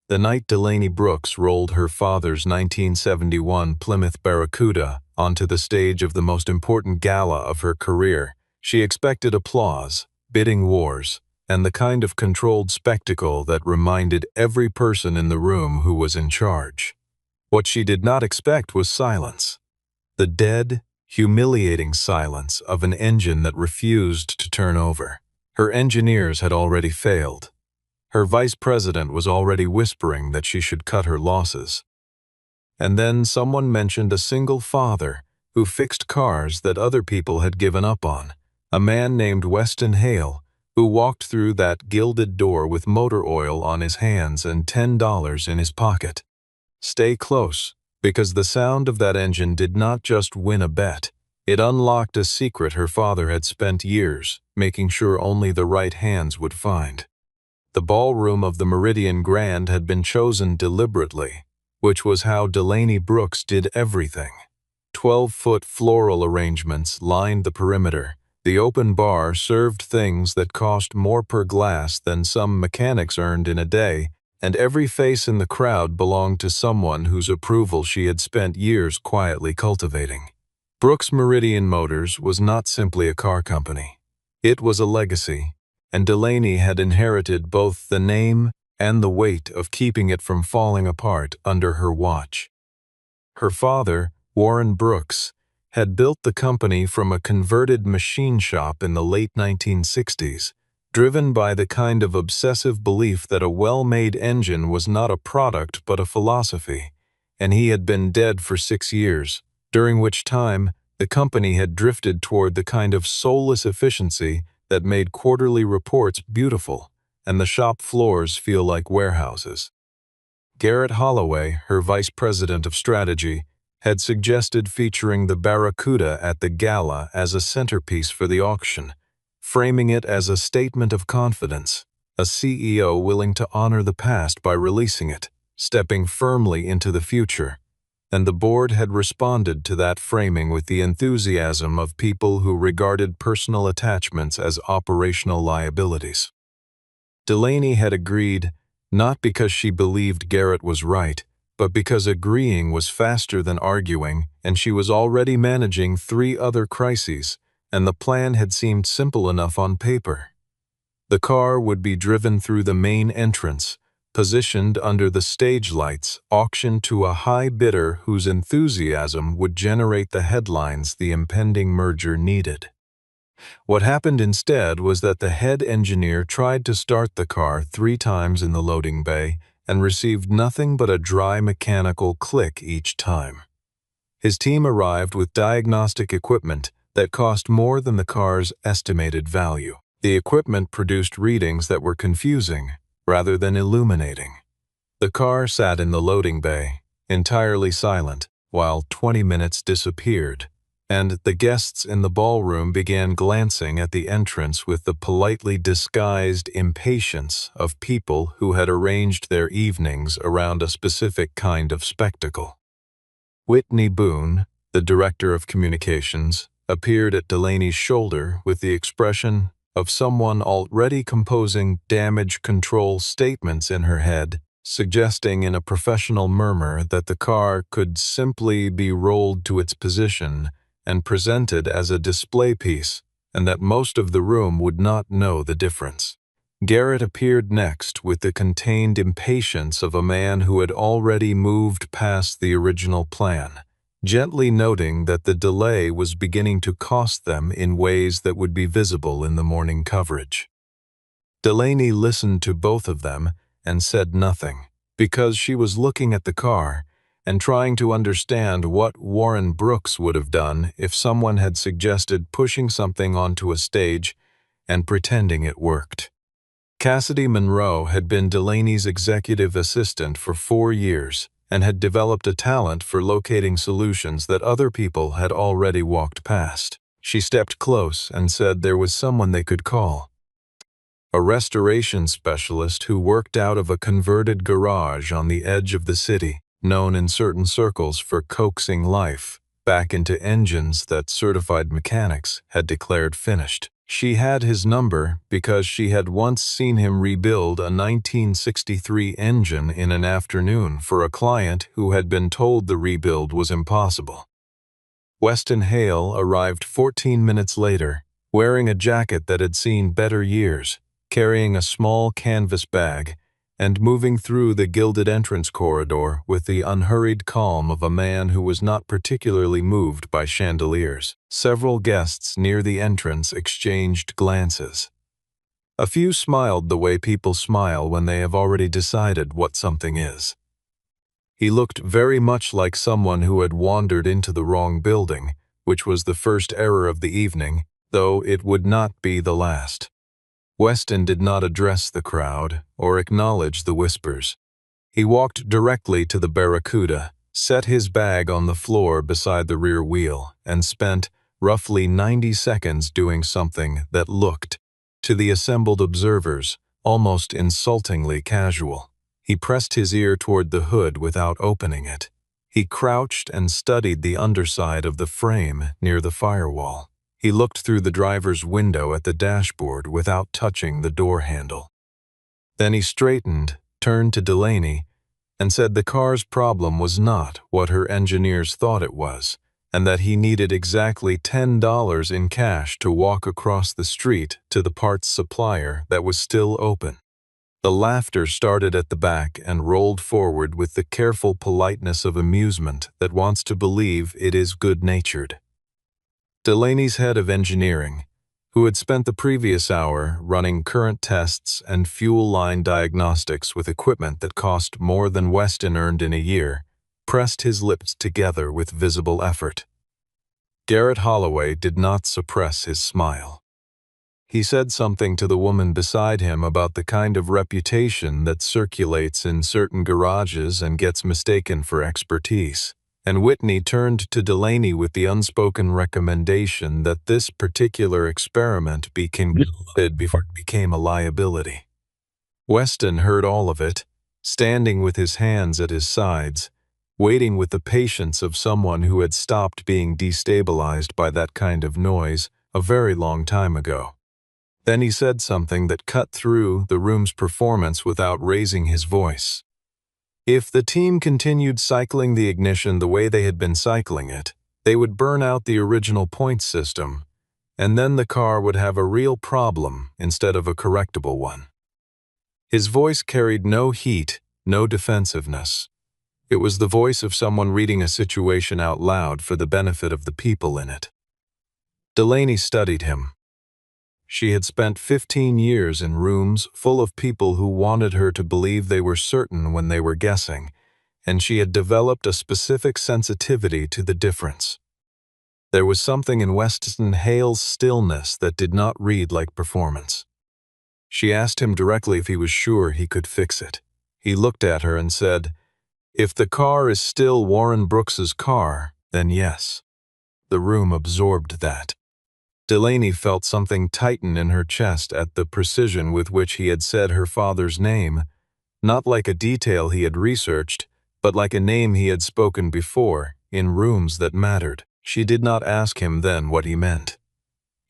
The night Delaney Brooks rolled her father's 1971 Plymouth Barracuda onto the stage of the most important gala of her career, she expected applause, bidding wars, and the kind of controlled spectacle that reminded every person in the room who was in charge. What she did not expect was silence. The dead, humiliating silence of an engine that refused to turn over. Her engineers had already failed. Her vice president was already whispering that she should cut her losses. And then someone mentioned a single father who fixed cars that other people had given up on, a man named Weston Hale, who walked through that gilded door with motor oil on his hands and $10 in his pocket. Stay close, because the sound of that engine did not just win a bet. It unlocked a secret her father had spent years making sure only the right hands would find. The ballroom of the Meridian Grand had been chosen deliberately, which was how Delaney Brooks did everything. 12-foot floral arrangements lined the perimeter. The open bar served things that cost more per glass than some mechanics earned in a day, and every face in the crowd belonged to someone whose approval she had spent years quietly cultivating. Brooks Meridian Motors was not simply a car company. It was a legacy, and Delaney had inherited both the name and the weight of keeping it from falling apart under her watch. Her father, Warren Brooks, had built the company from a converted machine shop in the late 1960s, driven by the kind of obsessive belief that a well-made engine was not a product but a philosophy, and he had been dead for 6 years, during which time the company had drifted toward the kind of soulless efficiency that made quarterly reports beautiful and the shop floors feel like warehouses. Garrett Holloway, her vice president of strategy, had suggested featuring the Barracuda at the gala as a centerpiece for the auction, framing it as a statement of confidence, a CEO willing to honor the past by releasing it, stepping firmly into the future. And the board had responded to that framing with the enthusiasm of people who regarded personal attachments as operational liabilities. Delaney had agreed, not because she believed Garrett was right, but because agreeing was faster than arguing, and she was already managing 3 other crises, and the plan had seemed simple enough on paper. The car would be driven through the main entrance, positioned under the stage lights, auctioned to a high bidder whose enthusiasm would generate the headlines the impending merger needed. What happened instead was that the head engineer tried to start the car 3 times in the loading bay and received nothing but a dry mechanical click each time. His team arrived with diagnostic equipment that cost more than the car's estimated value. The equipment produced readings that were confusing rather than illuminating. The car sat in the loading bay, entirely silent, while 20 minutes disappeared, and the guests in the ballroom began glancing at the entrance with the politely disguised impatience of people who had arranged their evenings around a specific kind of spectacle. Whitney Boone, the director of communications, appeared at Delaney's shoulder with the expression of someone already composing damage control statements in her head, suggesting in a professional murmur that the car could simply be rolled to its position and presented as a display piece, and that most of the room would not know the difference. Garrett appeared next with the contained impatience of a man who had already moved past the original plan, gently noting that the delay was beginning to cost them in ways that would be visible in the morning coverage. Delaney listened to both of them and said nothing, because she was looking at the car and trying to understand what Warren Brooks would have done if someone had suggested pushing something onto a stage and pretending it worked. Cassidy Monroe had been Delaney's executive assistant for 4 years and had developed a talent for locating solutions that other people had already walked past. She stepped close and said there was someone they could call. A restoration specialist who worked out of a converted garage on the edge of the city, known in certain circles for coaxing life back into engines that certified mechanics had declared finished. She had his number because she had once seen him rebuild a 1963 engine in an afternoon for a client who had been told the rebuild was impossible. Weston Hale arrived 14 minutes later, wearing a jacket that had seen better years, carrying a small canvas bag, and moving through the gilded entrance corridor with the unhurried calm of a man who was not particularly moved by chandeliers. Several guests near the entrance exchanged glances. A few smiled the way people smile when they have already decided what something is. He looked very much like someone who had wandered into the wrong building, which was the first error of the evening, though it would not be the last. Weston did not address the crowd or acknowledge the whispers. He walked directly to the Barracuda, set his bag on the floor beside the rear wheel, and spent roughly 90 seconds doing something that looked, to the assembled observers, almost insultingly casual. He pressed his ear toward the hood without opening it. He crouched and studied the underside of the frame near the firewall. He looked through the driver's window at the dashboard without touching the door handle. Then he straightened, turned to Delaney, and said the car's problem was not what her engineers thought it was, and that he needed exactly $10 in cash to walk across the street to the parts supplier that was still open. The laughter started at the back and rolled forward with the careful politeness of amusement that wants to believe it is good-natured. Delaney's head of engineering, who had spent the previous hour running current tests and fuel line diagnostics with equipment that cost more than Weston earned in a year, pressed his lips together with visible effort. Garrett Holloway did not suppress his smile. He said something to the woman beside him about the kind of reputation that circulates in certain garages and gets mistaken for expertise, and Whitney turned to Delaney with the unspoken recommendation that this particular experiment be concluded before it became a liability. Weston heard all of it, standing with his hands at his sides, waiting with the patience of someone who had stopped being destabilized by that kind of noise a very long time ago. Then he said something that cut through the room's performance without raising his voice. If the team continued cycling the ignition the way they had been cycling it, they would burn out the original points system, and then the car would have a real problem instead of a correctable one. His voice carried no heat, no defensiveness. It was the voice of someone reading a situation out loud for the benefit of the people in it. Delaney studied him. She had spent 15 years in rooms full of people who wanted her to believe they were certain when they were guessing, and she had developed a specific sensitivity to the difference. There was something in Weston Hale's stillness that did not read like performance. She asked him directly if he was sure he could fix it. He looked at her and said, "If the car is still Warren Brooks's car, then yes." The room absorbed that. Delaney felt something tighten in her chest at the precision with which he had said her father's name, not like a detail he had researched, but like a name he had spoken before, in rooms that mattered. She did not ask him then what he meant.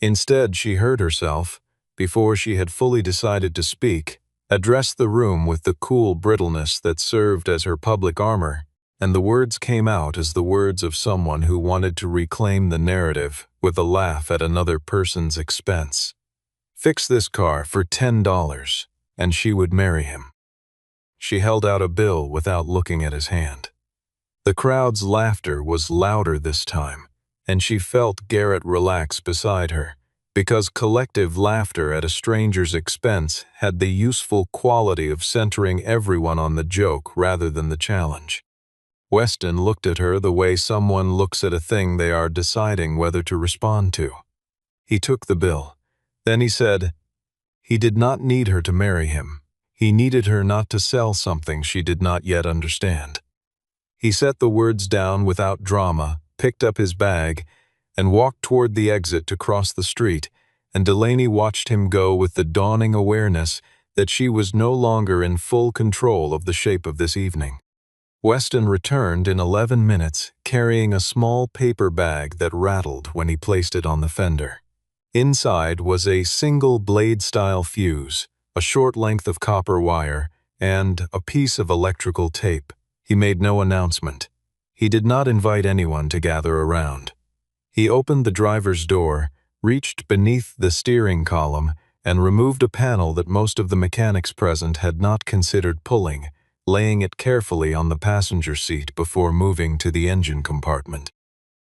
Instead, she heard herself, before she had fully decided to speak, address the room with the cool brittleness that served as her public armor, and the words came out as the words of someone who wanted to reclaim the narrative with a laugh at another person's expense. Fix this car for $10, and she would marry him. She held out a bill without looking at his hand. The crowd's laughter was louder this time, and she felt Garrett relax beside her, because collective laughter at a stranger's expense had the useful quality of centering everyone on the joke rather than the challenge. Weston looked at her the way someone looks at a thing they are deciding whether to respond to. He took the bill. Then he said, he did not need her to marry him. He needed her not to sell something she did not yet understand. He set the words down without drama, picked up his bag, and walked toward the exit to cross the street, and Delaney watched him go with the dawning awareness that she was no longer in full control of the shape of this evening. Weston returned in 11 minutes, carrying a small paper bag that rattled when he placed it on the fender. Inside was a single blade-style fuse, a short length of copper wire, and a piece of electrical tape. He made no announcement. He did not invite anyone to gather around. He opened the driver's door, reached beneath the steering column, and removed a panel that most of the mechanics present had not considered pulling, laying it carefully on the passenger seat before moving to the engine compartment.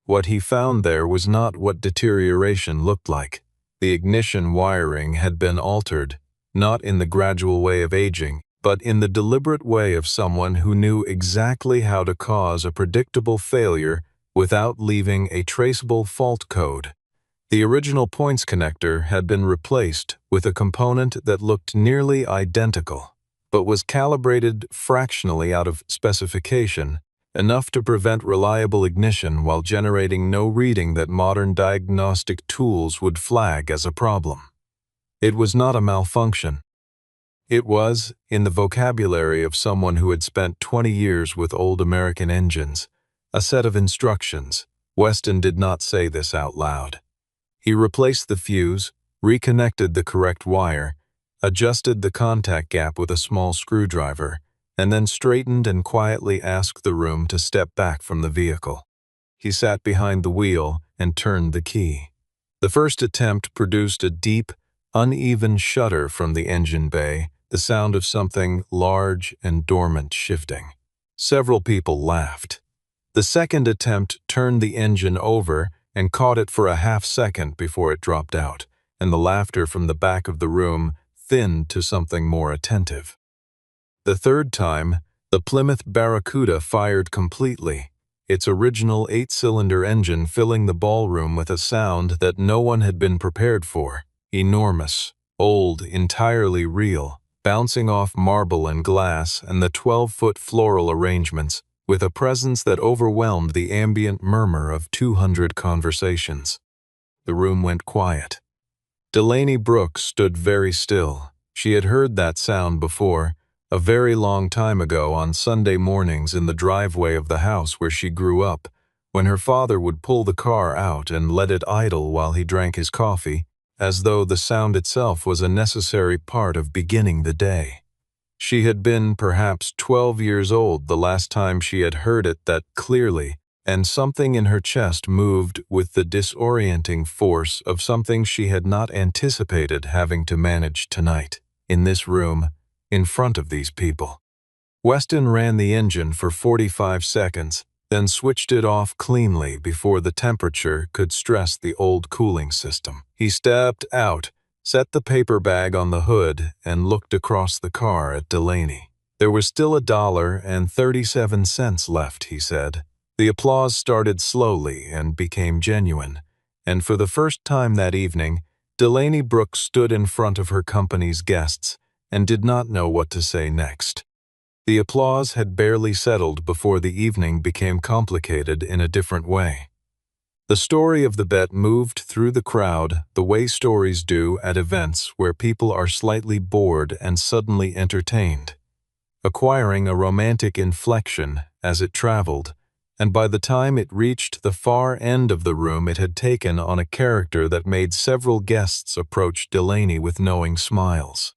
What he found there was not what deterioration looked like. The ignition wiring had been altered, not in the gradual way of aging, but in the deliberate way of someone who knew exactly how to cause a predictable failure without leaving a traceable fault code. The original points connector had been replaced with a component that looked nearly identical, but was calibrated fractionally out of specification, enough to prevent reliable ignition while generating no reading that modern diagnostic tools would flag as a problem. It was not a malfunction. It was, in the vocabulary of someone who had spent 20 years with old American engines, a set of instructions. Weston did not say this out loud. He replaced the fuse, reconnected the correct wire, adjusted the contact gap with a small screwdriver, and then straightened and quietly asked the room to step back from the vehicle. He sat behind the wheel and turned the key. The first attempt produced a deep, uneven shudder from the engine bay, the sound of something large and dormant shifting. Several people laughed. The second attempt turned the engine over and caught it for a half-second before it dropped out, and the laughter from the back of the room thinned to something more attentive. The third time, the Plymouth Barracuda fired completely, its original 8-cylinder engine filling the ballroom with a sound that no one had been prepared for, enormous, old, entirely real, bouncing off marble and glass and the 12-foot floral arrangements, with a presence that overwhelmed the ambient murmur of 200 conversations. The room went quiet. Delaney Brooks stood very still. She had heard that sound before, a very long time ago on Sunday mornings in the driveway of the house where she grew up, when her father would pull the car out and let it idle while he drank his coffee, as though the sound itself was a necessary part of beginning the day. She had been perhaps 12 years old the last time she had heard it that clearly, and something in her chest moved with the disorienting force of something she had not anticipated having to manage tonight, in this room, in front of these people. Weston ran the engine for 45 seconds, then switched it off cleanly before the temperature could stress the old cooling system. He stepped out, set the paper bag on the hood, and looked across the car at Delaney. There was still $1.37 left, he said. The applause started slowly and became genuine, and for the first time that evening, Delaney Brooks stood in front of her company's guests and did not know what to say next. The applause had barely settled before the evening became complicated in a different way. The story of the bet moved through the crowd the way stories do at events where people are slightly bored and suddenly entertained, acquiring a romantic inflection as it traveled, and by the time it reached the far end of the room it had taken on a character that made several guests approach Delaney with knowing smiles.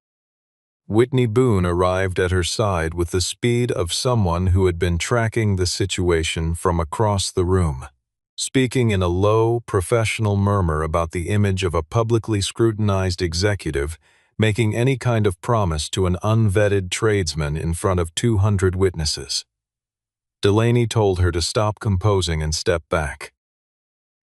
Whitney Boone arrived at her side with the speed of someone who had been tracking the situation from across the room, speaking in a low, professional murmur about the image of a publicly scrutinized executive making any kind of promise to an unvetted tradesman in front of 200 witnesses. Delaney told her to stop composing and step back.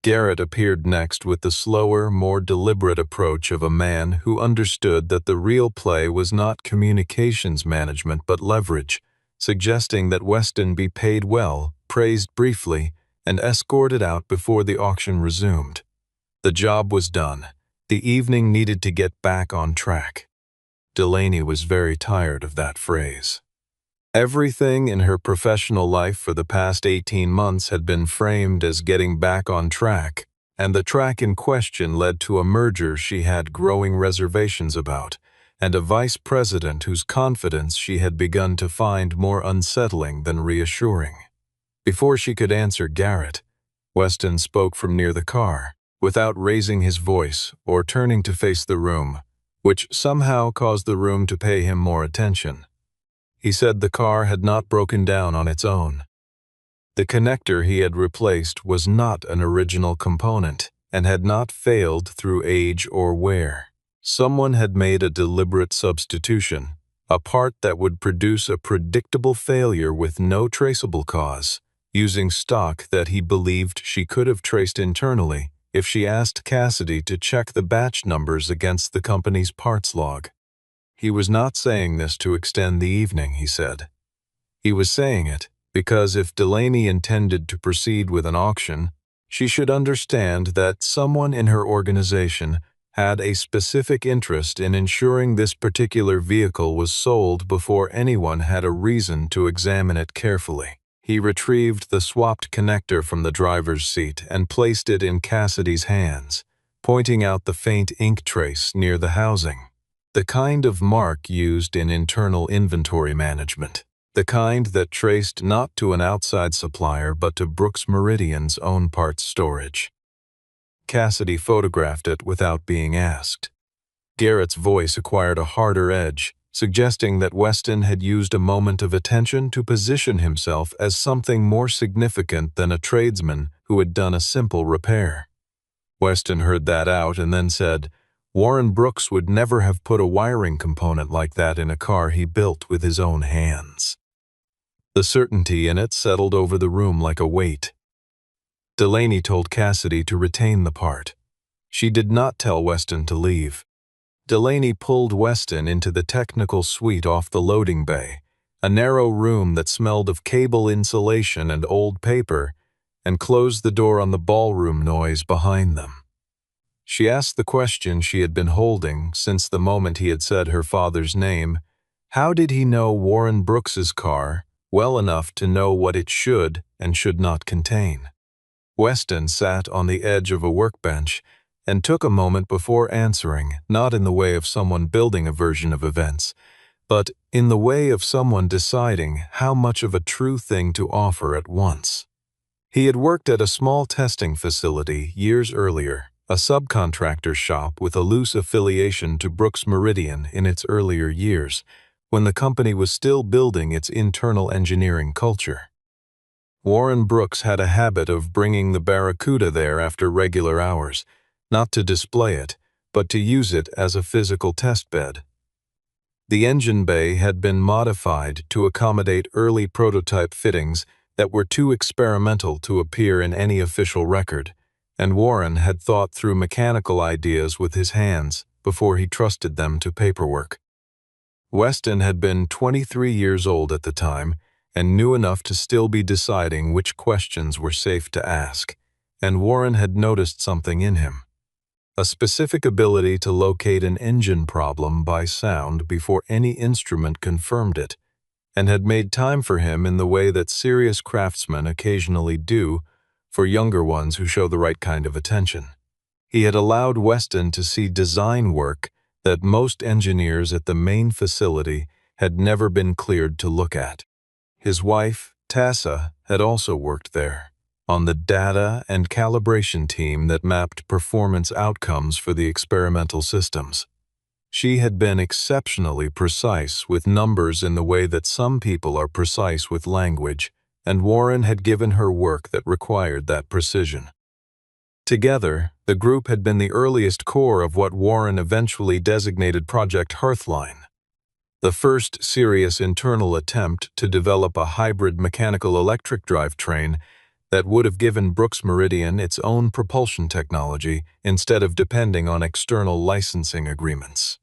Garrett appeared next with the slower, more deliberate approach of a man who understood that the real play was not communications management but leverage, suggesting that Weston be paid well, praised briefly, and escorted out before the auction resumed. The job was done. The evening needed to get back on track. Delaney was very tired of that phrase. Everything in her professional life for the past 18 months had been framed as getting back on track, and the track in question led to a merger she had growing reservations about, and a vice president whose confidence she had begun to find more unsettling than reassuring. Before she could answer Garrett, Weston spoke from near the car. without raising his voice or turning to face the room, which somehow caused the room to pay him more attention. He said the car had not broken down on its own. The connector he had replaced was not an original component and had not failed through age or wear. Someone had made a deliberate substitution, a part that would produce a predictable failure with no traceable cause, using stock that he believed she could have traced internally if she asked Cassidy to check the batch numbers against the company's parts log. He was not saying this to extend the evening, he said. He was saying it because if Delaney intended to proceed with an auction, she should understand that someone in her organization had a specific interest in ensuring this particular vehicle was sold before anyone had a reason to examine it carefully. He retrieved the swapped connector from the driver's seat and placed it in Cassidy's hands, pointing out the faint ink trace near the housing. The kind of mark used in internal inventory management. The kind that traced not to an outside supplier but to Brooks Meridian's own parts storage. Cassidy photographed it without being asked. Garrett's voice acquired a harder edge, suggesting that Weston had used a moment of attention to position himself as something more significant than a tradesman who had done a simple repair. Weston heard that out and then said, Warren Brooks would never have put a wiring component like that in a car he built with his own hands. The certainty in it settled over the room like a weight. Delaney told Cassidy to retain the part. She did not tell Weston to leave. Delaney pulled Weston into the technical suite off the loading bay, a narrow room that smelled of cable insulation and old paper, and closed the door on the ballroom noise behind them. She asked the question she had been holding since the moment he had said her father's name. How did he know Warren Brooks's car well enough to know what it should and should not contain? Weston sat on the edge of a workbench and took a moment before answering, not in the way of someone building a version of events, but in the way of someone deciding how much of a true thing to offer at once. He had worked at a small testing facility years earlier, a subcontractor shop with a loose affiliation to Brooks Meridian in its earlier years, when the company was still building its internal engineering culture. Warren Brooks had a habit of bringing the Barracuda there after regular hours, not to display it, but to use it as a physical test bed. The engine bay had been modified to accommodate early prototype fittings that were too experimental to appear in any official record, and Warren had thought through mechanical ideas with his hands before he trusted them to paperwork. Weston had been 23 years old at the time and knew enough to still be deciding which questions were safe to ask, and Warren had noticed something in him. A specific ability to locate an engine problem by sound before any instrument confirmed it, and had made time for him in the way that serious craftsmen occasionally do for younger ones who show the right kind of attention. He had allowed Weston to see design work that most engineers at the main facility had never been cleared to look at. His wife, Tessa, had also worked there, on the data and calibration team that mapped performance outcomes for the experimental systems. She had been exceptionally precise with numbers in the way that some people are precise with language, and Warren had given her work that required that precision. Together, the group had been the earliest core of what Warren eventually designated Project Hearthline, the first serious internal attempt to develop a hybrid mechanical-electric drivetrain that would have given Brooks Meridian its own propulsion technology instead of depending on external licensing agreements.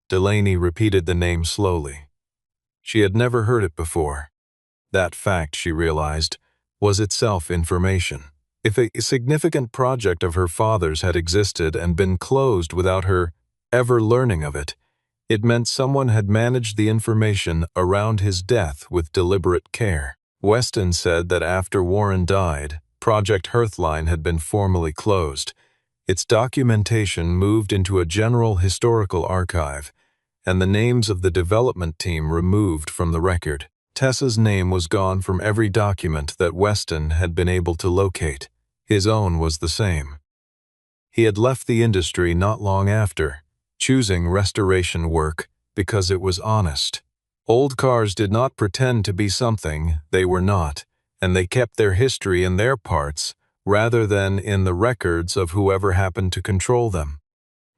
Delaney repeated the name slowly. She had never heard it before. That fact, she realized, was itself information. If a significant project of her father's had existed and been closed without her ever learning of it, it meant someone had managed the information around his death with deliberate care. Weston said that after Warren died, Project Hearthline had been formally closed. Its documentation moved into a general historical archive, and the names of the development team removed from the record. Tessa's name was gone from every document that Weston had been able to locate. His own was the same. He had left the industry not long after, choosing restoration work because it was honest. Old cars did not pretend to be something they were not, and they kept their history in their parts rather than in the records of whoever happened to control them.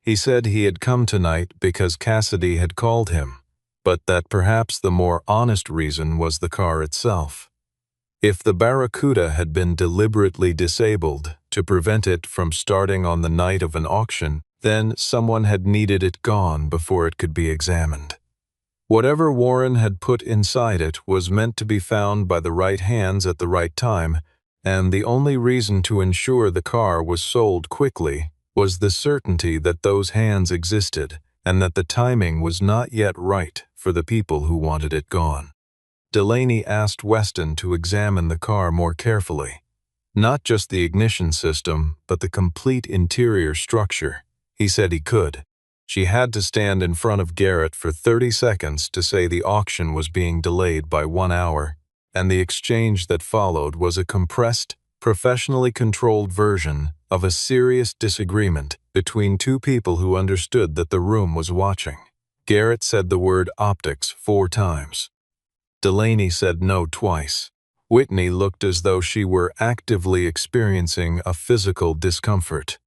He said he had come tonight because Cassidy had called him, but that perhaps the more honest reason was the car itself. If the Barracuda had been deliberately disabled to prevent it from starting on the night of an auction, then someone had needed it gone before it could be examined. Whatever Warren had put inside it was meant to be found by the right hands at the right time, and the only reason to ensure the car was sold quickly was the certainty that those hands existed and that the timing was not yet right for the people who wanted it gone. Delaney asked Weston to examine the car more carefully. Not just the ignition system, but the complete interior structure. He said he could. She had to stand in front of Garrett for 30 seconds to say the auction was being delayed by 1 hour, and the exchange that followed was a compressed, professionally controlled version of a serious disagreement between two people who understood that the room was watching. Garrett said the word optics 4 times. Delaney said no twice. Whitney looked as though she were actively experiencing a physical discomfort.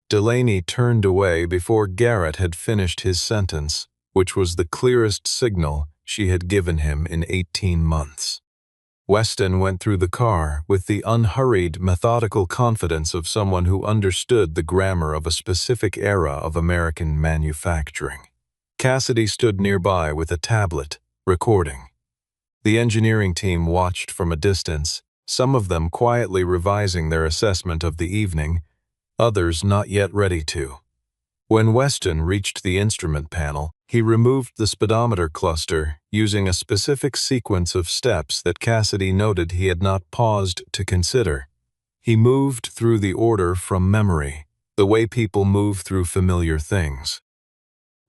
Delaney turned away before Garrett had finished his sentence, which was the clearest signal she had given him in 18 months. Weston went through the car with the unhurried, methodical confidence of someone who understood the grammar of a specific era of American manufacturing. Cassidy stood nearby with a tablet, recording. The engineering team watched from a distance, some of them quietly revising their assessment of the evening, others not yet ready to. When Weston reached the instrument panel, he removed the speedometer cluster using a specific sequence of steps that Cassidy noted he had not paused to consider. He moved through the order from memory, the way people move through familiar things.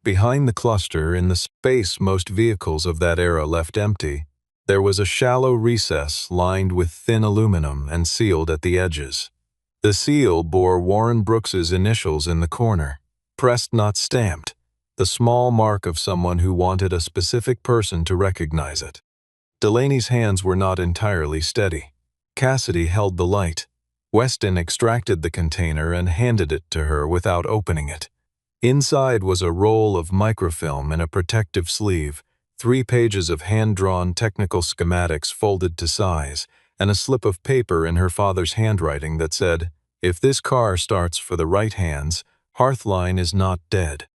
Behind the cluster, in the space most vehicles of that era left empty, there was a shallow recess lined with thin aluminum and sealed at the edges. The seal bore Warren Brooks's initials in the corner, pressed not stamped, the small mark of someone who wanted a specific person to recognize it. Delaney's hands were not entirely steady. Cassidy held the light. Weston extracted the container and handed it to her without opening it. Inside was a roll of microfilm in a protective sleeve, 3 pages of hand-drawn technical schematics folded to size, and a slip of paper in her father's handwriting that said, "If this car starts for the right hands, Hearthline is not dead."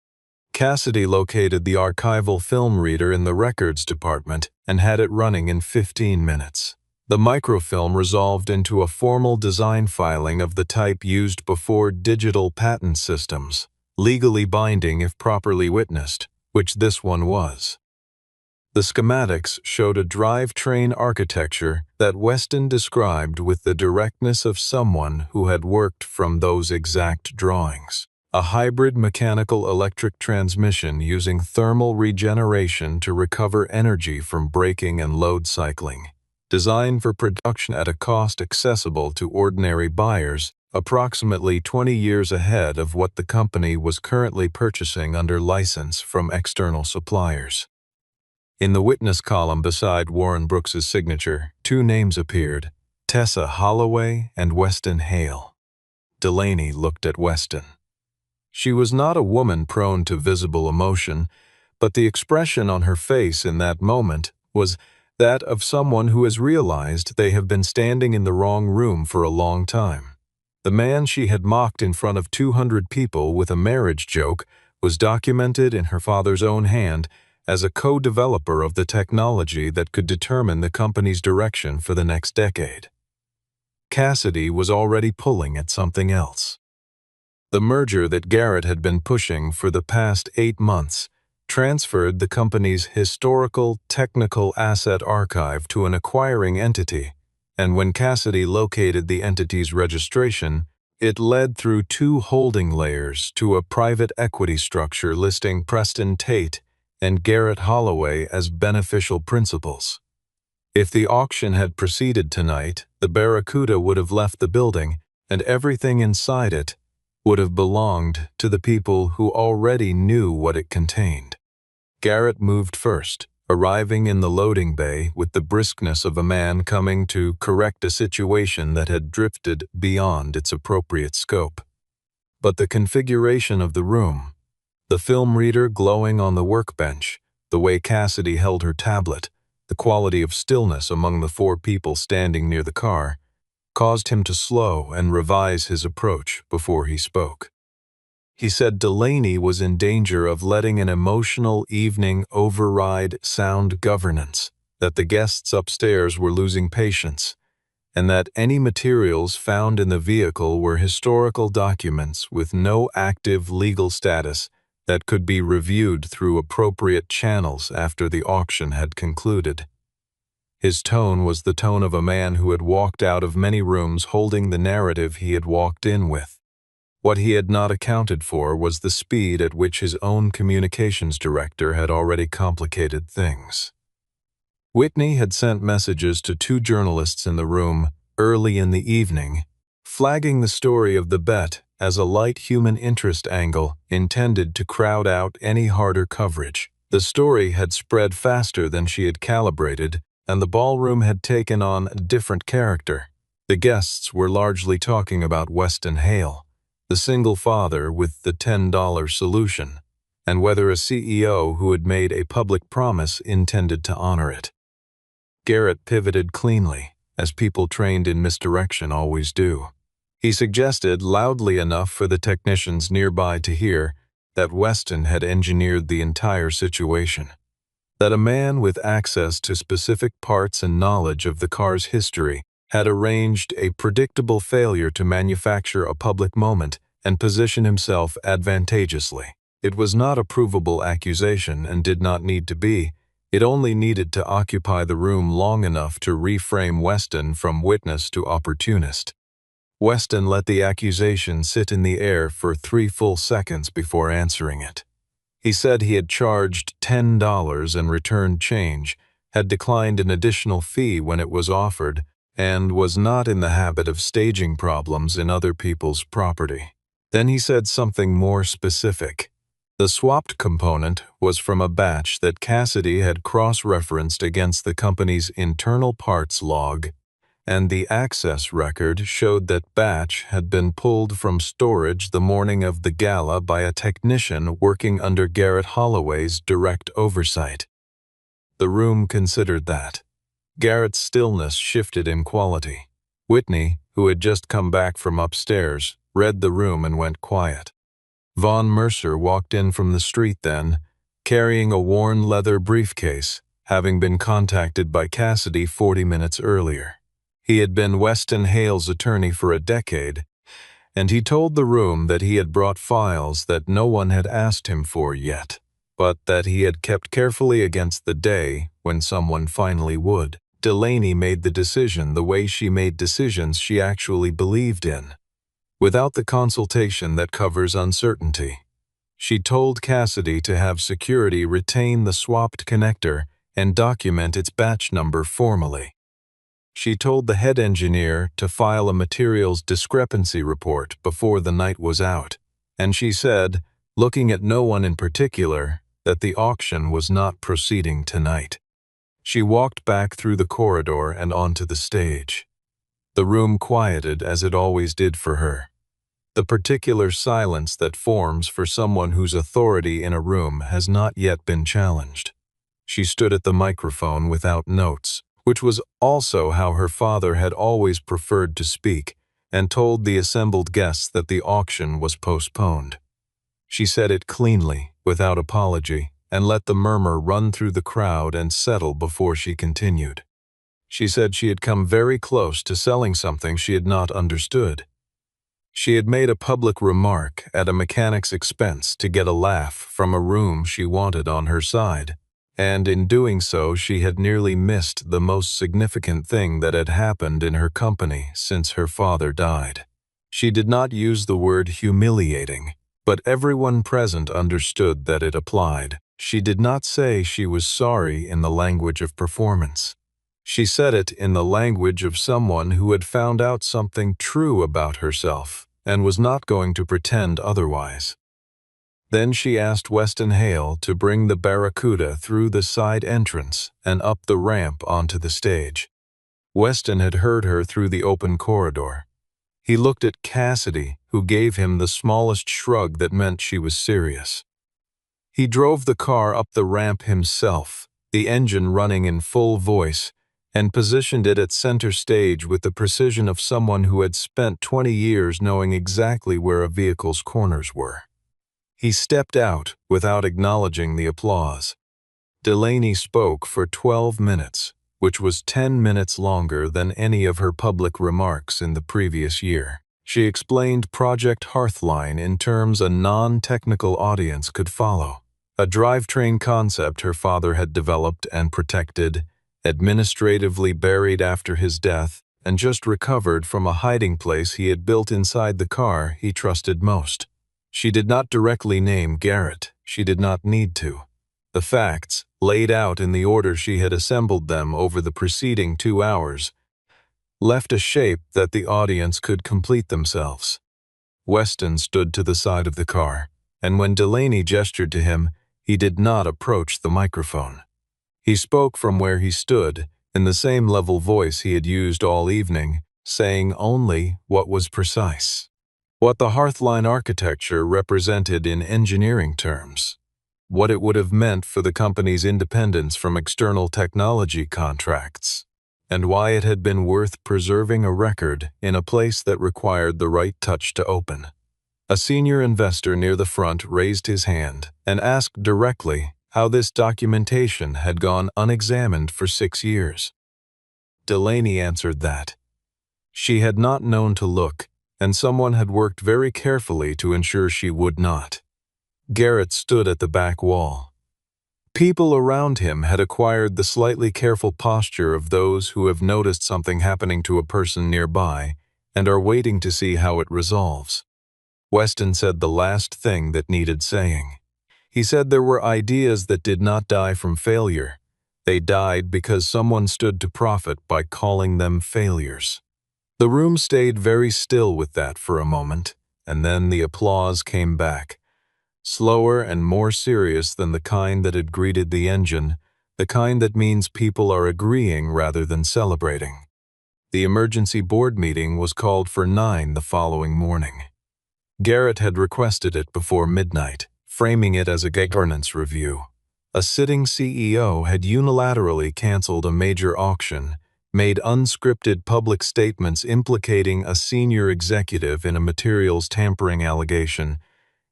Cassidy located the archival film reader in the records department and had it running in 15 minutes. The microfilm resolved into a formal design filing of the type used before digital patent systems, legally binding if properly witnessed, which this one was. The schematics showed a drivetrain architecture that Weston described with the directness of someone who had worked from those exact drawings. A hybrid mechanical-electric transmission using thermal regeneration to recover energy from braking and load cycling. Designed for production at a cost accessible to ordinary buyers, approximately 20 years ahead of what the company was currently purchasing under license from external suppliers. In the witness column beside Warren Brooks's signature, 2 names appeared, Tessa Holloway and Weston Hale. Delaney looked at Weston. She was not a woman prone to visible emotion, but the expression on her face in that moment was that of someone who has realized they have been standing in the wrong room for a long time. The man she had mocked in front of 200 people with a marriage joke was documented in her father's own hand as a co-developer of the technology that could determine the company's direction for the next decade. Cassidy was already pulling at something else. The merger that Garrett had been pushing for the past 8 months transferred the company's historical technical asset archive to an acquiring entity, and when Cassidy located the entity's registration, it led through 2 holding layers to a private equity structure listing Preston Tate and Garrett Holloway as beneficial principals. If the auction had proceeded tonight, the Barracuda would have left the building, and everything inside it would have belonged to the people who already knew what it contained. Garrett moved first, arriving in the loading bay with the briskness of a man coming to correct a situation that had drifted beyond its appropriate scope. But the configuration of the room, the film reader glowing on the workbench, the way Cassidy held her tablet, the quality of stillness among the four people standing near the car, caused him to slow and revise his approach before he spoke. He said Delaney was in danger of letting an emotional evening override sound governance, that the guests upstairs were losing patience, and that any materials found in the vehicle were historical documents with no active legal status that could be reviewed through appropriate channels after the auction had concluded. His tone was the tone of a man who had walked out of many rooms holding the narrative he had walked in with. What he had not accounted for was the speed at which his own communications director had already complicated things. Whitney had sent messages to two journalists in the room early in the evening, flagging the story of the bet as a light human interest angle intended to crowd out any harder coverage. The story had spread faster than she had calibrated, and the ballroom had taken on a different character. The guests were largely talking about Weston Hale, the single father with the $10 solution, and whether a CEO who had made a public promise intended to honor it. Garrett pivoted cleanly, as people trained in misdirection always do. He suggested, loudly enough for the technicians nearby to hear, that Weston had engineered the entire situation. That a man with access to specific parts and knowledge of the car's history had arranged a predictable failure to manufacture a public moment and position himself advantageously. It was not a provable accusation and did not need to be. It only needed to occupy the room long enough to reframe Weston from witness to opportunist. Weston let the accusation sit in the air for 3 full seconds before answering it. He said he had charged $10 and returned change, had declined an additional fee when it was offered, and was not in the habit of staging problems in other people's property. Then he said something more specific. The swapped component was from a batch that Cassidy had cross-referenced against the company's internal parts log, and the access record showed that batch had been pulled from storage the morning of the gala by a technician working under Garrett Holloway's direct oversight. The room considered that. Garrett's stillness shifted in quality. Whitney, who had just come back from upstairs, read the room and went quiet. Von Mercer walked in from the street then, carrying a worn leather briefcase, having been contacted by Cassidy 40 minutes earlier. He had been Weston Hale's attorney for a decade, and he told the room that he had brought files that no one had asked him for yet, but that he had kept carefully against the day when someone finally would. Delaney made the decision the way she made decisions she actually believed in, without the consultation that covers uncertainty. She told Cassidy to have security retain the swapped connector and document its batch number formally. She told the head engineer to file a materials discrepancy report before the night was out, and she said, looking at no one in particular, that the auction was not proceeding tonight. She walked back through the corridor and onto the stage. The room quieted as it always did for her. The particular silence that forms for someone whose authority in a room has not yet been challenged. She stood at the microphone without notes, which was also how her father had always preferred to speak, and told the assembled guests that the auction was postponed. She said it cleanly, without apology, and let the murmur run through the crowd and settle before she continued. She said she had come very close to selling something she had not understood. She had made a public remark at a mechanic's expense to get a laugh from a room she wanted on her side, and in doing so she had nearly missed the most significant thing that had happened in her company since her father died. She did not use the word humiliating, but everyone present understood that it applied. She did not say she was sorry in the language of performance. She said it in the language of someone who had found out something true about herself and was not going to pretend otherwise. Then she asked Weston Hale to bring the Barracuda through the side entrance and up the ramp onto the stage. Weston had heard her through the open corridor. He looked at Cassidy, who gave him the smallest shrug that meant she was serious. He drove the car up the ramp himself, the engine running in full voice, and positioned it at center stage with the precision of someone who had spent 20 years knowing exactly where a vehicle's corners were. He stepped out without acknowledging the applause. Delaney spoke for 12 minutes, which was 10 minutes longer than any of her public remarks in the previous year. She explained Project Hearthline in terms a non-technical audience could follow, a drivetrain concept her father had developed and protected, administratively buried after his death, and just recovered from a hiding place he had built inside the car he trusted most. She did not directly name Garrett. She did not need to. The facts, laid out in the order she had assembled them over the preceding 2 hours, left a shape that the audience could complete themselves. Weston stood to the side of the car, and when Delaney gestured to him, he did not approach the microphone. He spoke from where he stood, in the same level voice he had used all evening, saying only what was precise. What the Hearthline architecture represented in engineering terms, what it would have meant for the company's independence from external technology contracts, and why it had been worth preserving a record in a place that required the right touch to open. A senior investor near the front raised his hand and asked directly how this documentation had gone unexamined for 6 years. Delaney answered that she had not known to look, and someone had worked very carefully to ensure she would not. Garrett stood at the back wall. People around him had acquired the slightly careful posture of those who have noticed something happening to a person nearby and are waiting to see how it resolves. Weston said the last thing that needed saying. He said there were ideas that did not die from failure. They died because someone stood to profit by calling them failures. The room stayed very still with that for a moment, and then the applause came back. Slower and more serious than the kind that had greeted the engine, the kind that means people are agreeing rather than celebrating. The emergency board meeting was called for 9 the following morning. Garrett had requested it before midnight, framing it as a governance review. A sitting CEO had unilaterally canceled a major auction, made unscripted public statements implicating a senior executive in a materials tampering allegation,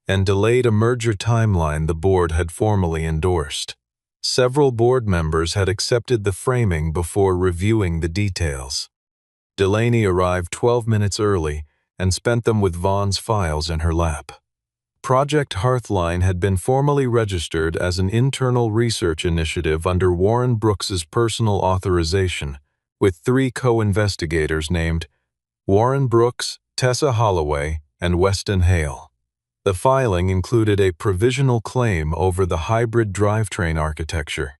and delayed a merger timeline the board had formally endorsed. Several board members had accepted the framing before reviewing the details. Delaney arrived 12 minutes early and spent them with Vaughn's files in her lap. Project Hearthline had been formally registered as an internal research initiative under Warren Brooks's personal authorization, with 3 co-investigators named Warren Brooks, Tessa Holloway, and Weston Hale. The filing included a provisional claim over the hybrid drivetrain architecture.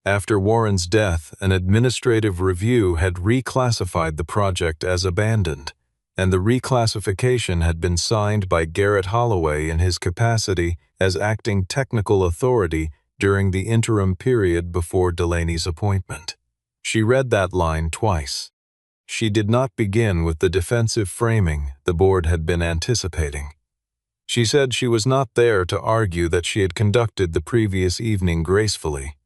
After Warren's death, an administrative review had reclassified the project as abandoned, and the reclassification had been signed by Garrett Holloway in his capacity as acting technical authority during the interim period before Delaney's appointment. She read that line twice. She did not begin with the defensive framing the board had been anticipating. She said she was not there to argue that she had conducted the previous evening gracefully.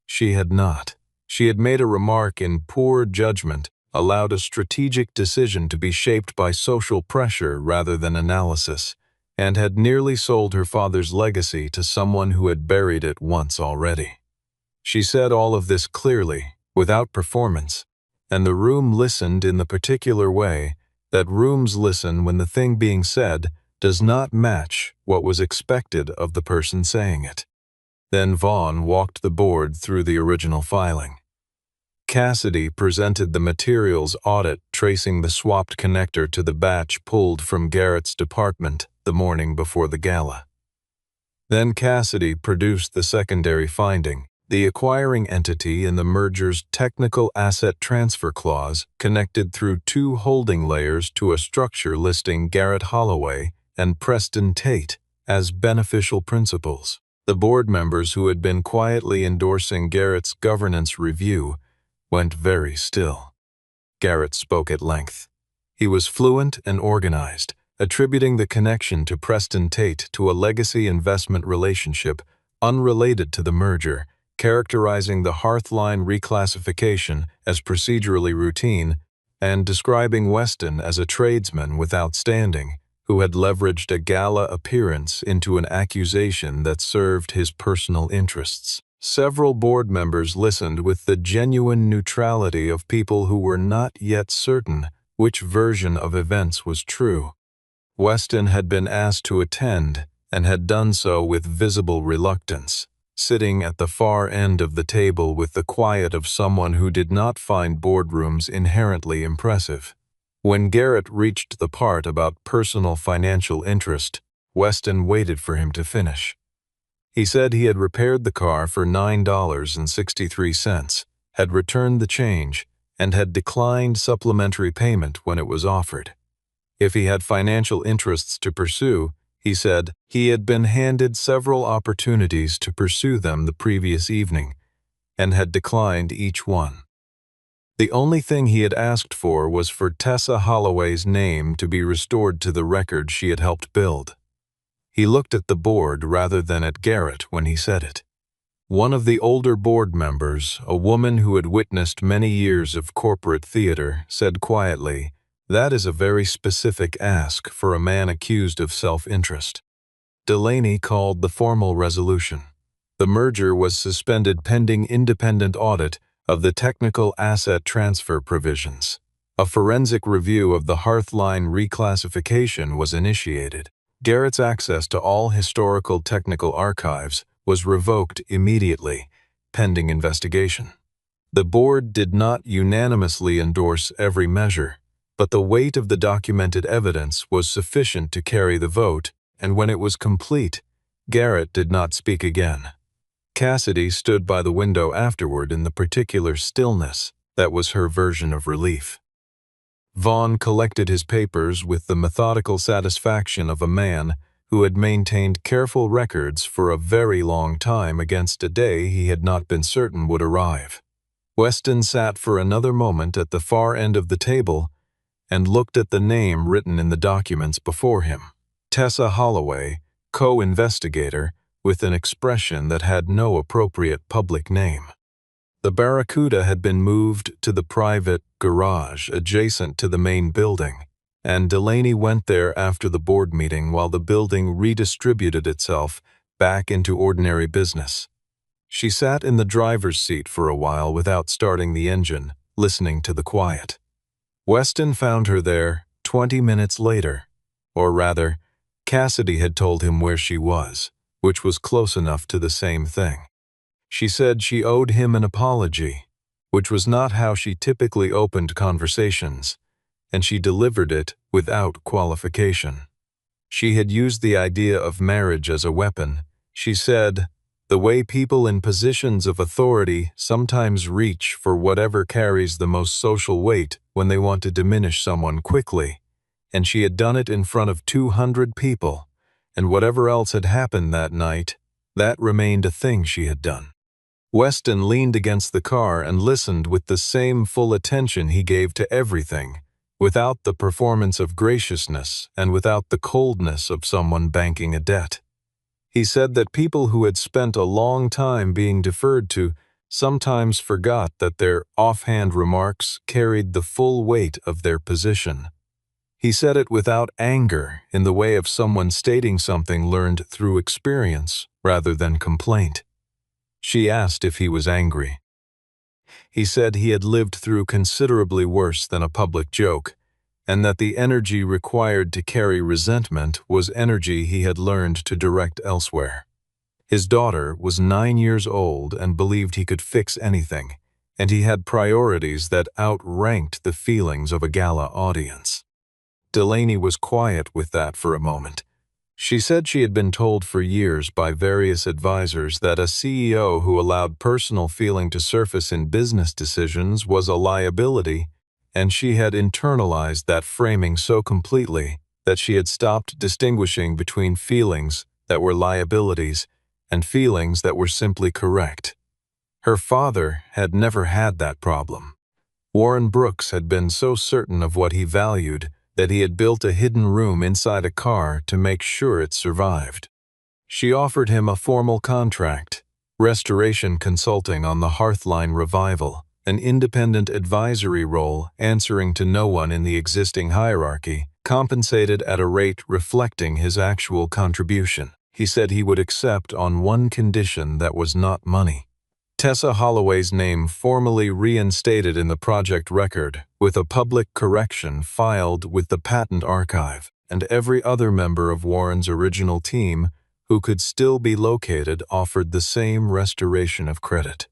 She had not. She had made a remark in poor judgment, allowed a strategic decision to be shaped by social pressure rather than analysis, and had nearly sold her father's legacy to someone who had buried it once already. She said all of this clearly, without performance, and the room listened in the particular way that rooms listen when the thing being said does not match what was expected of the person saying it. Then Vaughn walked the board through the original filing. Cassidy presented the materials audit tracing the swapped connector to the batch pulled from Garrett's department the morning before the gala. Then Cassidy produced the secondary finding, The acquiring entity in the merger's technical asset transfer clause connected through two holding layers to a structure listing Garrett Holloway and Preston Tate as beneficial principals. The board members who had been quietly endorsing Garrett's governance review went very still. Garrett spoke at length. He was fluent and organized, attributing the connection to Preston Tate to a legacy investment relationship unrelated to the merger, characterizing the Hearthline reclassification as procedurally routine, and describing Weston as a tradesman without standing, who had leveraged a gala appearance into an accusation that served his personal interests. Several board members listened with the genuine neutrality of people who were not yet certain which version of events was true. Weston had been asked to attend and had done so with visible reluctance, sitting at the far end of the table with the quiet of someone who did not find boardrooms inherently impressive. When Garrett reached the part about personal financial interest, Weston waited for him to finish. He said he had repaired the car for $9.63, had returned the change, and had declined supplementary payment when it was offered. If he had financial interests to pursue, he said, he had been handed several opportunities to pursue them the previous evening, and had declined each one. The only thing he had asked for was for Tessa Holloway's name to be restored to the record she had helped build. He looked at the board rather than at Garrett when he said it. One of the older board members, a woman who had witnessed many years of corporate theater, said quietly, "That is a very specific ask for a man accused of self-interest." Delaney called the formal resolution. The merger was suspended pending independent audit of the technical asset transfer provisions. A forensic review of the Hearthline reclassification was initiated. Garrett's access to all historical technical archives was revoked immediately, pending investigation. The board did not unanimously endorse every measure, but the weight of the documented evidence was sufficient to carry the vote, and when it was complete, Garrett did not speak again. Cassidy stood by the window afterward in the particular stillness that was her version of relief. Vaughn collected his papers with the methodical satisfaction of a man who had maintained careful records for a very long time against a day he had not been certain would arrive. Weston sat for another moment at the far end of the table and looked at the name written in the documents before him. Tessa Holloway, co-investigator, with an expression that had no appropriate public name. The Barracuda had been moved to the private garage adjacent to the main building, and Delaney went there after the board meeting while the building redistributed itself back into ordinary business. She sat in the driver's seat for a while without starting the engine, listening to the quiet. Weston found her there 20 minutes later, or rather, Cassidy had told him where she was, which was close enough to the same thing. She said she owed him an apology, which was not how she typically opened conversations, and she delivered it without qualification. She had used the idea of marriage as a weapon. She said, "The way people in positions of authority sometimes reach for whatever carries the most social weight when they want to diminish someone quickly, and she had done it in front of 200 people, and whatever else had happened that night, that remained a thing she had done." Weston leaned against the car and listened with the same full attention he gave to everything, without the performance of graciousness and without the coldness of someone banking a debt. He said that people who had spent a long time being deferred to sometimes forgot that their offhand remarks carried the full weight of their position. He said it without anger, in the way of someone stating something learned through experience rather than complaint. She asked if he was angry. He said he had lived through considerably worse than a public joke, and that the energy required to carry resentment was energy he had learned to direct elsewhere. His daughter was 9 years old and believed he could fix anything, and he had priorities that outranked the feelings of a gala audience. Delaney was quiet with that for a moment. She said she had been told for years by various advisors that a CEO who allowed personal feeling to surface in business decisions was a liability, and she had internalized that framing so completely that she had stopped distinguishing between feelings that were liabilities and feelings that were simply correct. Her father had never had that problem. Warren Brooks had been so certain of what he valued that he had built a hidden room inside a car to make sure it survived. She offered him a formal contract, restoration consulting on the Hearthline revival, an independent advisory role answering to no one in the existing hierarchy, compensated at a rate reflecting his actual contribution. He said he would accept on one condition that was not money. Tessa Holloway's name formally reinstated in the project record, with a public correction filed with the Patent Archive, and every other member of Warren's original team who could still be located offered the same restoration of credit.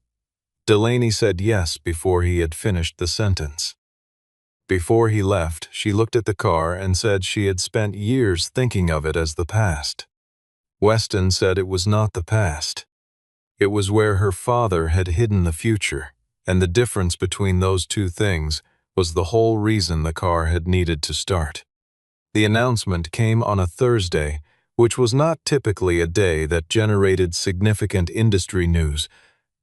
Delaney said yes before he had finished the sentence. Before he left, she looked at the car and said she had spent years thinking of it as the past. Weston said it was not the past. It was where her father had hidden the future, and the difference between those two things was the whole reason the car had needed to start. The announcement came on a Thursday, which was not typically a day that generated significant industry news,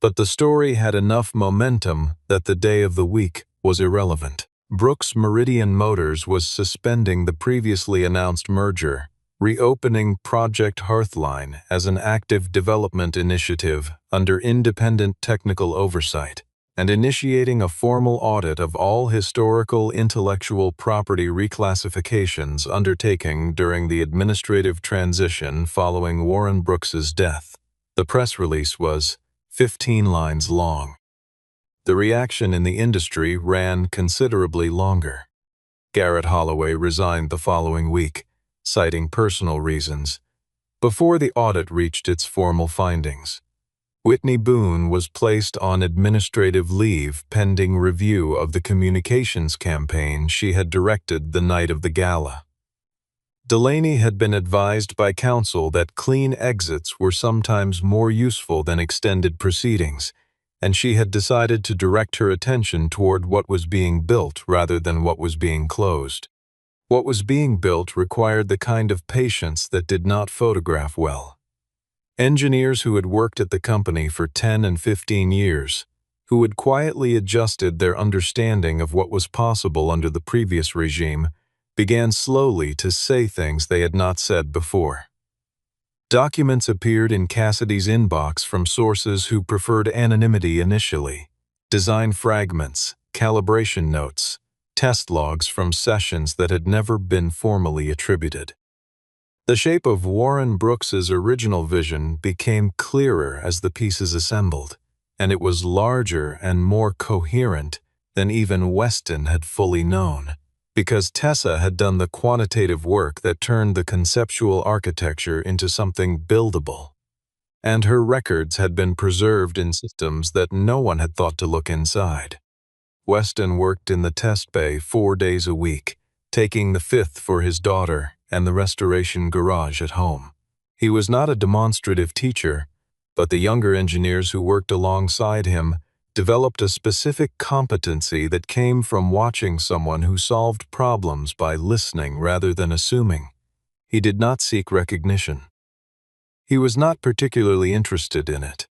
but the story had enough momentum that the day of the week was irrelevant. Brooks Meridian Motors was suspending the previously announced merger, reopening Project Hearthline as an active development initiative under independent technical oversight, and initiating a formal audit of all historical intellectual property reclassifications undertaken during the administrative transition following Warren Brooks's death. The press release was 15 lines long. The reaction in the industry ran considerably longer. Garrett Holloway resigned the following week, citing personal reasons, before the audit reached its formal findings. Whitney Boone was placed on administrative leave pending review of the communications campaign she had directed the night of the gala. Delaney had been advised by counsel that clean exits were sometimes more useful than extended proceedings, and she had decided to direct her attention toward what was being built rather than what was being closed. What was being built required the kind of patience that did not photograph well. Engineers who had worked at the company for 10 and 15 years, who had quietly adjusted their understanding of what was possible under the previous regime, began slowly to say things they had not said before. Documents appeared in Cassidy's inbox from sources who preferred anonymity initially. Design fragments, calibration notes, test logs from sessions that had never been formally attributed. The shape of Warren Brooks's original vision became clearer as the pieces assembled, and it was larger and more coherent than even Weston had fully known, because Tessa had done the quantitative work that turned the conceptual architecture into something buildable. And her records had been preserved in systems that no one had thought to look inside. Weston worked in the test bay 4 days a week, taking the 5th for his daughter and the restoration garage at home. He was not a demonstrative teacher, but the younger engineers who worked alongside him developed a specific competency that came from watching someone who solved problems by listening rather than assuming. He did not seek recognition. He was not particularly interested in it.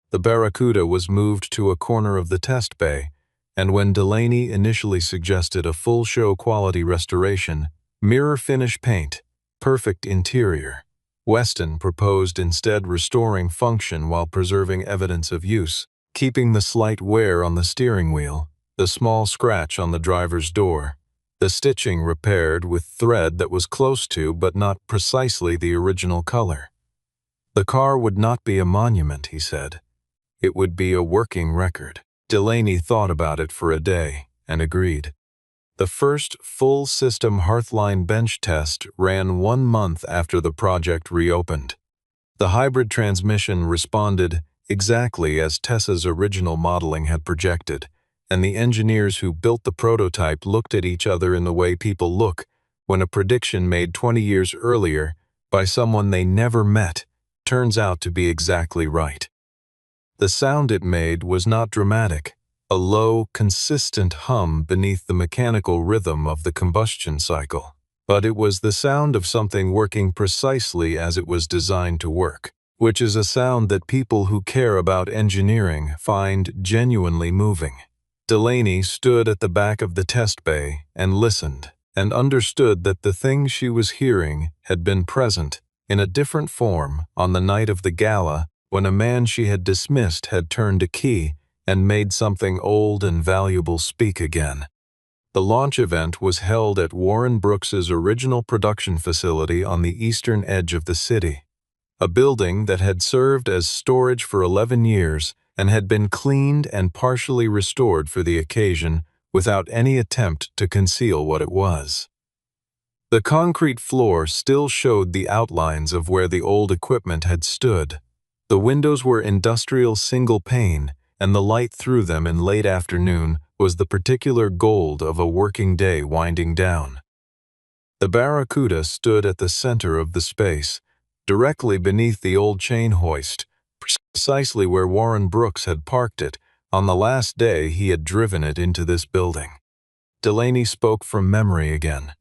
The Barracuda was moved to a corner of the test bay, and when Delaney initially suggested a full show quality restoration, mirror finish paint, perfect interior, Weston proposed instead restoring function while preserving evidence of use, keeping the slight wear on the steering wheel, the small scratch on the driver's door, the stitching repaired with thread that was close to but not precisely the original color. The car would not be a monument, he said. It would be a working record. Delaney thought about it for a day and agreed. The first full-system Hearthline bench test ran 1 month after the project reopened. The hybrid transmission responded exactly as Tessa's original modeling had projected, and the engineers who built the prototype looked at each other in the way people look when a prediction made 20 years earlier by someone they never met, turns out to be exactly right. The sound it made was not dramatic, a low, consistent hum beneath the mechanical rhythm of the combustion cycle. But it was the sound of something working precisely as it was designed to work, which is a sound that people who care about engineering find genuinely moving. Delaney stood at the back of the test bay and listened, and understood that the thing she was hearing had been present, in a different form, on the night of the gala when a man she had dismissed had turned a key and made something old and valuable speak again. The launch event was held at Warren Brooks's original production facility on the eastern edge of the city, a building that had served as storage for 11 years and had been cleaned and partially restored for the occasion without any attempt to conceal what it was. The concrete floor still showed the outlines of where the old equipment had stood. The windows were industrial single-pane, and the light through them in late afternoon was the particular gold of a working day winding down. The Barracuda stood at the center of the space, directly beneath the old chain hoist, precisely where Warren Brooks had parked it on the last day he had driven it into this building. Delaney spoke from memory again,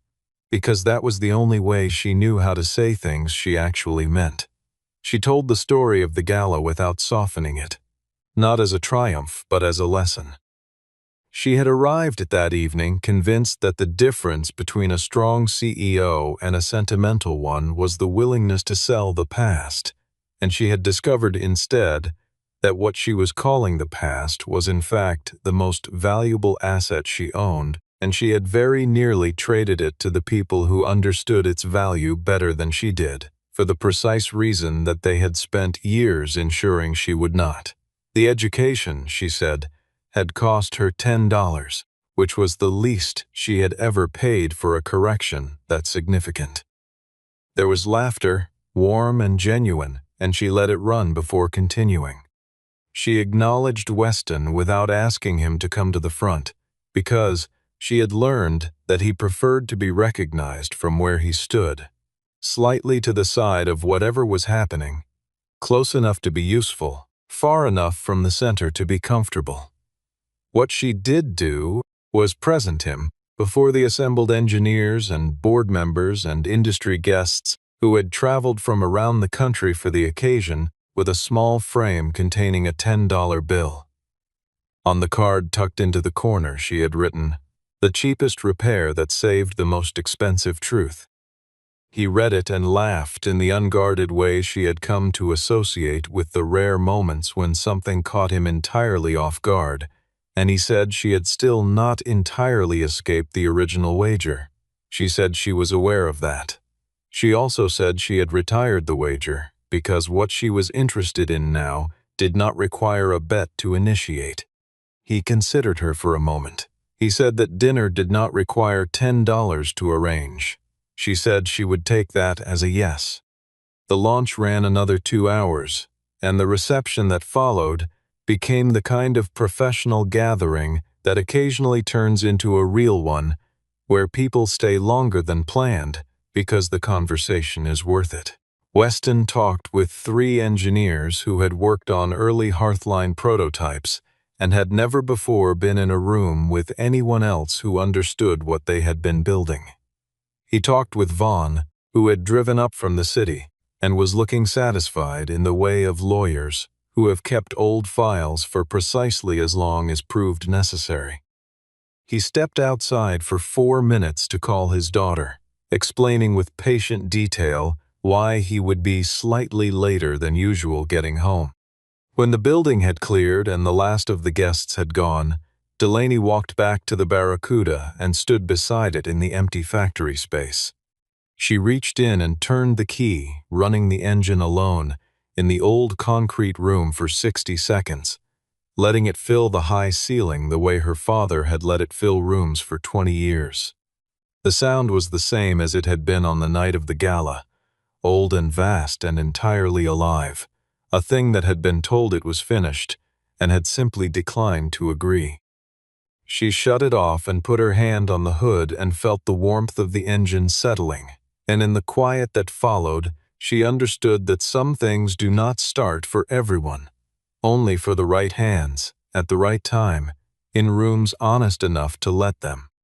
because that was the only way she knew how to say things she actually meant. She told the story of the gala without softening it, not as a triumph, but as a lesson. She had arrived at that evening convinced that the difference between a strong CEO and a sentimental one was the willingness to sell the past, and she had discovered instead that what she was calling the past was in fact the most valuable asset she owned, and she had very nearly traded it to the people who understood its value better than she did, for the precise reason that they had spent years ensuring she would not. The education, she said, had cost her $10, which was the least she had ever paid for a correction that significant. There was laughter, warm and genuine, and she let it run before continuing. She acknowledged Weston without asking him to come to the front, because she had learned that he preferred to be recognized from where he stood, slightly to the side of whatever was happening, close enough to be useful, far enough from the center to be comfortable. What she did do was present him before the assembled engineers and board members and industry guests who had traveled from around the country for the occasion with a small frame containing a $10 bill. On the card tucked into the corner she had written, "The cheapest repair that saved the most expensive truth." He read it and laughed in the unguarded way she had come to associate with the rare moments when something caught him entirely off guard, and he said she had still not entirely escaped the original wager. She said she was aware of that. She also said she had retired the wager because what she was interested in now did not require a bet to initiate. He considered her for a moment. He said that dinner did not require $10 to arrange. She said she would take that as a yes. The launch ran another 2 hours, and the reception that followed became the kind of professional gathering that occasionally turns into a real one, where people stay longer than planned because the conversation is worth it. Weston talked with 3 engineers who had worked on early Hearthline prototypes and had never before been in a room with anyone else who understood what they had been building. He talked with Vaughn, who had driven up from the city and was looking satisfied in the way of lawyers who have kept old files for precisely as long as proved necessary. He stepped outside for 4 minutes to call his daughter, explaining with patient detail why he would be slightly later than usual getting home. When the building had cleared and the last of the guests had gone, Delaney walked back to the Barracuda and stood beside it in the empty factory space. She reached in and turned the key, running the engine alone, in the old concrete room for 60 seconds, letting it fill the high ceiling the way her father had let it fill rooms for 20 years. The sound was the same as it had been on the night of the gala, old and vast and entirely alive, a thing that had been told it was finished and had simply declined to agree. She shut it off and put her hand on the hood and felt the warmth of the engine settling, and in the quiet that followed, She understood that some things do not start for everyone, only for the right hands, at the right time, in rooms honest enough to let them.